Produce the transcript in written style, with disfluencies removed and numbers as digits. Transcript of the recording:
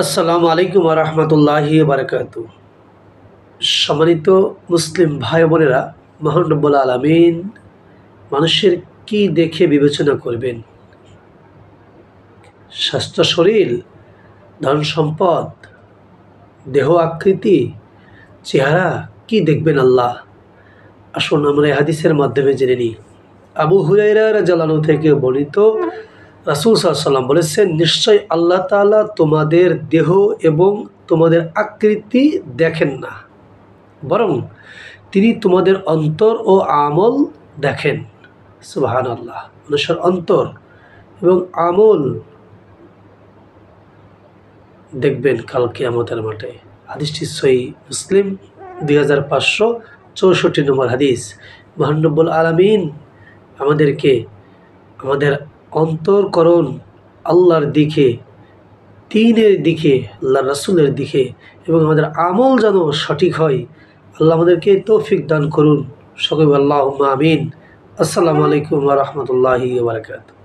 আসসালামু আলাইকুম ওয়া রাহমাতুল্লাহি ওয়া বারাকাতুহু। সম্মানিত মুসলিম ভাই বোনেরা, মহান রব্বুল আলামিন মানুষের কি দেখে বিবেচনা করবেন? স্বাস্থ্য, শরীর, ধন সম্পদ, দেহ আকৃতি, চেহারা, কি দেখবেন আল্লাহ? আসুন আমরা এই হাদিসের মাধ্যমে জেনে নিই। আবু হুরায়রা রাদিয়াল্লাহু আনহু থেকে বর্ণিত, রাসূল সাল্লাল্লাহু আলাইহি ওয়াসাল্লাম বলেছেন, নিশ্চয় আল্লাহ তাআলা তোমাদের দেহ এবং তোমাদের আকৃতি দেখেন না, বরং তিনি তোমাদের অন্তর ও আমল দেখেন। সুবহানাল্লাহ। মানুষের অন্তর এবং আমল দেখবেন কাল কিয়ামতের মাঠে। হাদিসটি সহিহ মুসলিম 2564 নম্বর হাদিস। মহান রব্বুল আলামিন আমাদেরকে আমাদের অন্তরকরণ আল্লাহর দিকে, দ্বীনের দিকে, আল্লাহর রাসূলের দিকে এবং আমাদের আমল যেন সঠিক হয়, আল্লাহ আমাদেরকে তৌফিক দান করুন। সকলে আল্লাহুম্মা আমিন। আসসালামু আলাইকুম ওয়া রাহমাতুল্লাহি ওয়া বারাকাতুহু।